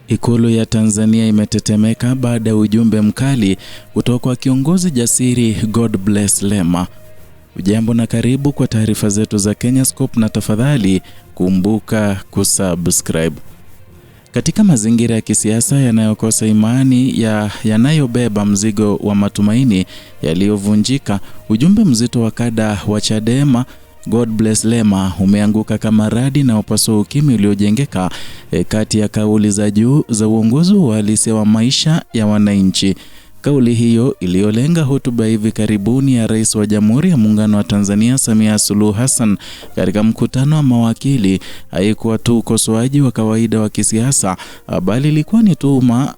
Ikulu ya Tanzania imetetemeka baada ya ujumbe mkali kutoka kwa kiongozi jasiri Godbless Lema. Ujambo na karibu kwa taarifa zetu za Kenyascope, na tafadhali kumbuka kusubscribe. Katika mazingira ya kisiasa yanayokosa imani yanayobeba mzigo wa matumaini yaliyovunjika, ujumbe mzito wa kada wa Chadema Godbless Lema umeanguka kama radi na upasuo ukimya uliojengeka kati ya kauli za juu za uongozi wa halisi wa maisha ya wananchi. Kauli hiyo iliyolenga hotuba hivi karibuni ya Rais wa Jamhuri ya Muungano wa Tanzania Samia Suluhu Hassan katika mkutano wa mawakili haikuwa tu ukosoaji wa kawaida wa kisiasa, bali ilikuwa ni tuhuma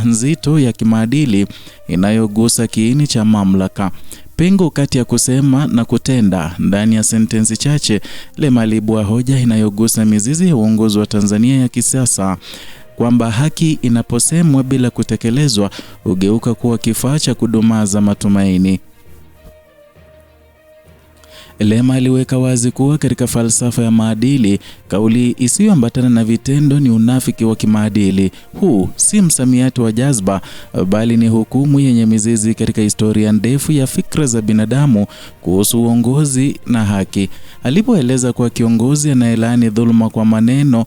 nzito ya kimaadili inayogusa kiini cha mamlaka. Pengo kati ya kusema na kutenda. Ndani ya sentensi chache, Lema aliibua hoja inayogusa mizizi ya uongozi wa Tanzania ya kisiasa, kwamba haki inaposemwa bila kutekelezwa hugeuka kuwa kifaa cha kudumaza matumaini. Lema aliweka wazi kuwa katika falsafa ya maadili, kauli isiyoambatana na vitendo ni unafiki wa kimaadili. Huu si msamiati wa jazba, bali ni hukumu yenye mizizi katika historia ndefu ya fikra za binadamu kuhusu uongozi na haki. Alipoeleza kuwa kiongozi anayelaani dhuluma kwa maneno,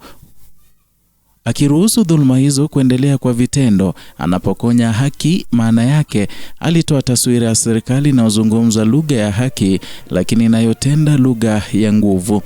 akiruhusu dhuluma hizo kuendelea kwa vitendo, anapokonya haki, maana yake alitoa taswira ya serikali inayozungumza lugha ya haki lakini inayotenda lugha ya nguvu.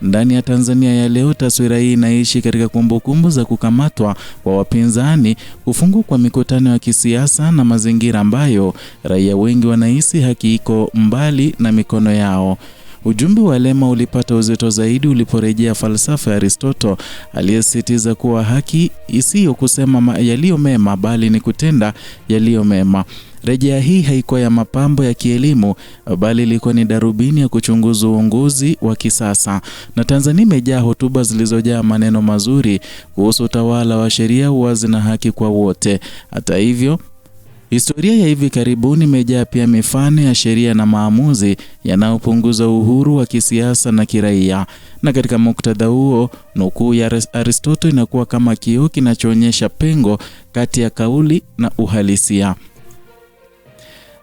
Ndani ya Tanzania ya leo, taswira hii inaishi katika kumbukumbu za kukamatwa kwa wapinzani, kufungwa kwa mikutano ya kisiasa na mazingira ambayo raia wengi wanahisi haki iko mbali na mikono yao. Ujumbe wa Lema ulipata uzito zaidi uliporejea falsafa ya Aristotle aliyesisitiza kuwa haki isiyo kusema yaliyo mema bali ni kutenda yaliyo mema. Rejea hii haikuwa ya mapambo ya kielimu, bali ilikuwa ni darubini ya kuchunguza uongozi wa kisasa. Na Tanzania imejaa hotuba zilizojaa maneno mazuri kuhusu utawala wa sheria, uwazi na haki kwa wote. Hata hivyo, historia ya hivi karibuni imejaa pia mifano ya sheria na maamuzi yanayopunguza uhuru wa kisiasa na kiraia. Na katika muktadha huo, nukuu ya Aristotle inakuwa kama kioo kinachoonyesha pengo kati ya kauli na uhalisia.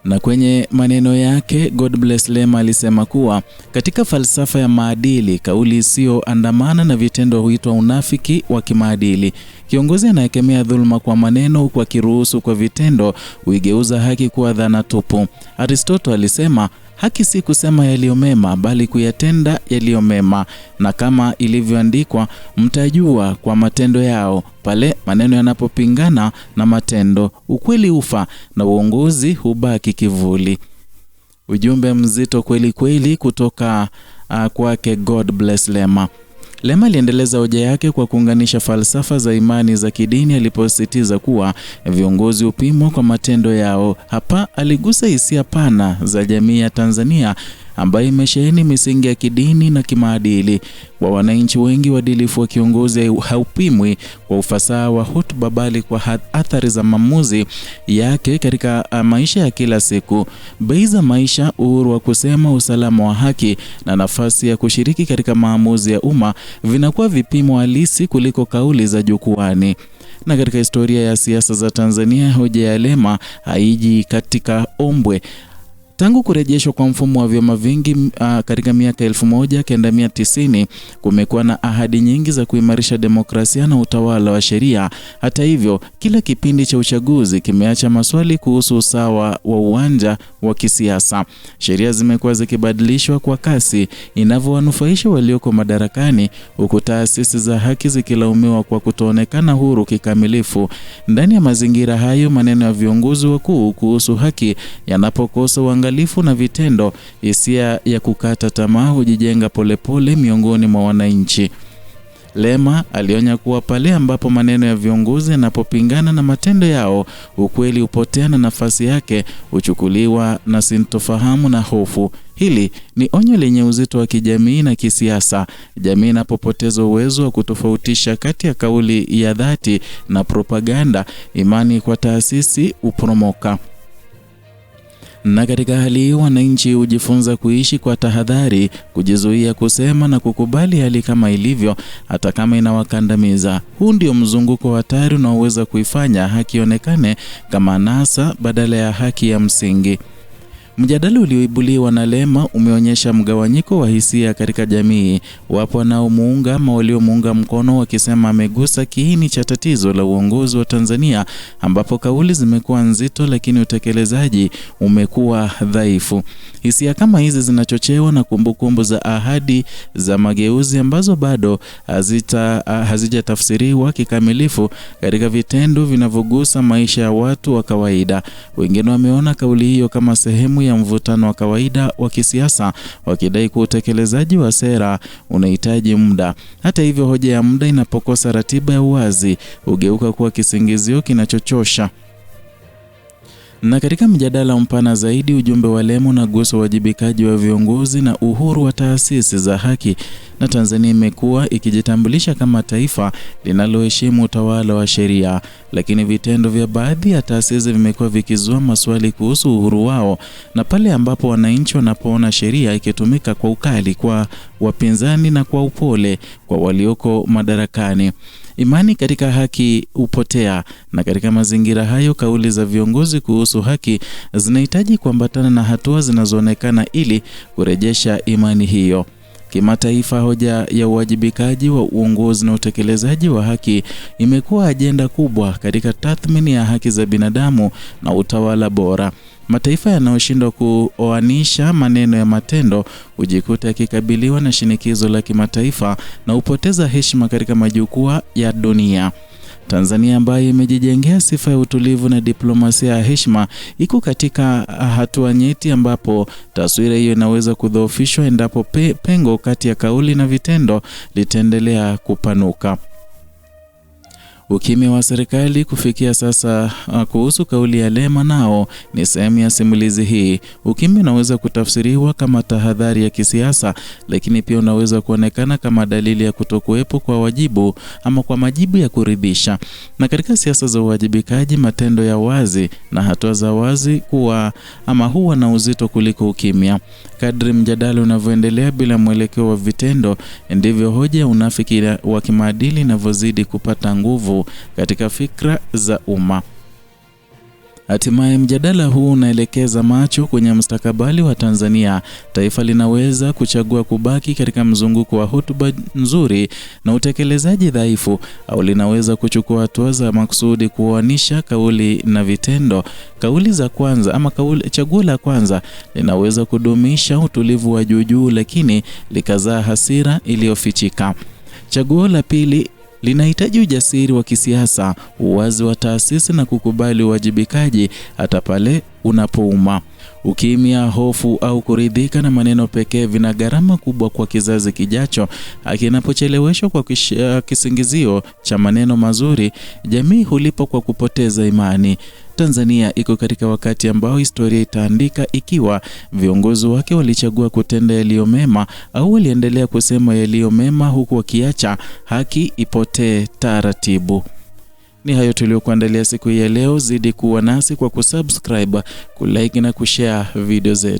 Na kwenye maneno yake, Godbless Lema alisema kuwa katika falsafa ya maadili, kauli isiyoandamana na vitendo huitwa unafiki wa kimaadili. Kiongozi anayekemea dhuluma kwa maneno huku akiruhusu kwa vitendo huigeuza haki kuwa dhana tupu. Aristotle alisema haki si kusema yaliyo mema bali kuyatenda yaliyo mema, na kama ilivyoandikwa, mtajua kwa matendo yao. Pale maneno yanapopingana na matendo, ukweli ufa na uongozi hubaki kivuli. Ujumbe mzito kweli kweli kutoka kwake Godbless Lema. Lema aliendeleza hoja yake kwa kuunganisha falsafa za imani za kidini aliposisitiza kuwa viongozi hupimwa kwa matendo yao. Hapa aligusa hisia pana za jamii ya Tanzania ambayo imesheheni misingi ya kidini na kimaadili. Kwa wananchi wengi, uadilifu wa kiongozi haupimwi kwa ufasaha wa hotuba bali kwa athari za maamuzi yake katika maisha ya kila siku. Bei za maisha, uhuru wa kusema, usalama wa haki na nafasi ya kushiriki katika maamuzi ya umma vinakuwa vipimo halisi kuliko kauli za jukwani. Na katika historia ya siasa za Tanzania, hoja ya Lema haiji katika ombwe. Tangu kurejeshwa kwa mfumo wa vyama vingi katika miaka 1990, kumekuwa na ahadi nyingi za kuimarisha demokrasia na utawala wa sheria. Hata hivyo, kila kipindi cha uchaguzi kimeacha maswali kuhusu usawa wa uwanja wa kisiasa. Sheria zimekuwa zikibadilishwa kwa kasi inavyowanufaisha walioko madarakani, huku taasisi za haki zikilaumiwa kwa kutoonekana huru kikamilifu. Ndani ya mazingira hayo, maneno ya viongozi wakuu kuhusu haki yanapokosa uangalifu na vitendo, hisia ya kukata tamaa hujijenga polepole miongoni mwa wananchi. Lema alionya kuwa pale ambapo maneno ya viongozi yanapopingana na matendo yao, ukweli hupotea na nafasi yake huchukuliwa na sintofahamu na hofu. Hili ni onyo lenye uzito wa kijamii na kisiasa. Jamii inapopoteza uwezo wa kutofautisha kati ya kauli ya dhati na propaganda, imani kwa taasisi huporomoka. Na katika hali hii wananchi hujifunza kuishi kwa tahadhari, kujizuia kusema na kukubali hali kama ilivyo hata kama inawakandamiza. Huu ndio mzunguko hatari unaoweza kuifanya haki ionekane kama anasa badala ya haki ya msingi. Mjadala ulioibuliwa na Lema umeonyesha mgawanyiko wa hisia katika jamii. Wapo wanaomuunga ama waliomuunga mkono wakisema amegusa kiini cha tatizo la uongozi wa Tanzania, ambapo kauli zimekuwa nzito lakini utekelezaji umekuwa dhaifu. Hisia kama hizi zinachochewa na kumbukumbu za ahadi za mageuzi ambazo bado hazijatafsiriwa kikamilifu katika vitendo vinavyogusa maisha ya watu wa kawaida. Wengine wameona kauli hiyo kama sehemu ya mvutano wa kawaida wa kisiasa, wakidai kuwa utekelezaji wa sera unahitaji muda. Hata hivyo, hoja ya muda inapokosa ratiba ya uwazi hugeuka kuwa kisingizio kinachochosha. Na katika mjadala mpana zaidi, ujumbe wa Lema unagusa uwajibikaji wa viongozi na uhuru wa taasisi za haki. Na Tanzania imekuwa ikijitambulisha kama taifa linaloheshimu utawala wa sheria, lakini vitendo vya baadhi ya taasisi vimekuwa vikizua maswali kuhusu uhuru wao, na pale ambapo wananchi wanapoona sheria ikitumika kwa ukali kwa wapinzani na kwa upole kwa walioko madarakani, imani katika haki hupotea. Na katika mazingira hayo, kauli za viongozi kuhusu haki zinahitaji kuambatana na hatua zinazoonekana ili kurejesha imani hiyo. Kimataifa, hoja ya uwajibikaji wa uongozi na utekelezaji wa haki imekuwa ajenda kubwa katika tathmini ya haki za binadamu na utawala bora. Mataifa yanayoshindwa kuoanisha maneno ya matendo hujikuta yakikabiliwa na shinikizo la kimataifa na hupoteza heshima katika majukwaa ya dunia. Tanzania, ambayo imejijengea sifa ya utulivu na diplomasia ya heshima, iko katika hatua nyeti ambapo taswira hiyo inaweza kudhoofishwa endapo pengo kati ya kauli na vitendo litaendelea kupanuka. Ukimya wa serikali kufikia sasa kuhusu kauli ya Lema nao ni sehemu ya simulizi hii. Ukimya unaweza kutafsiriwa kama tahadhari ya kisiasa, lakini pia unaweza kuonekana kama dalili ya kutokuwepo kwa wajibu ama kwa majibu ya kuridhisha. Na katika siasa za uwajibikaji, matendo ya wazi na hatua za wazi huwa na uzito kuliko ukimya. Kadri mjadala unavyoendelea bila mwelekeo wa vitendo, ndivyo hoja ya unafiki wa kimaadili inavyozidi kupata nguvu katika fikra za umma. Hatimaye mjadala huu unaelekeza macho kwenye mustakabali wa Tanzania. Taifa linaweza kuchagua kubaki katika mzunguko wa hotuba nzuri na utekelezaji dhaifu, au linaweza kuchukua hatua za makusudi kuoanisha kauli na vitendo. Chaguo la kwanza linaweza kudumisha utulivu wa juu lakini likazaa hasira iliyofichika. Chaguo la pili linahitaji ujasiri wa kisiasa, uwazi wa taasisi na kukubali uwajibikaji hata pale unapouma. Ukimya, hofu au kuridhika na maneno pekee vina gharama kubwa kwa kizazi kijacho. Kinapocheleweshwa kwa kisingizio cha maneno mazuri, jamii hulipa kwa kupoteza imani. Tanzania iko katika wakati ambao historia itaandika ikiwa viongozi wake walichagua kutenda yaliyo mema au waliendelea kusema yaliyo mema huku wakiacha haki ipotee taratibu. Ni hayo tuliokuandalia siku ya leo. Zidi kuwa nasi kwa kusubscribe, kulike na kushare video zetu.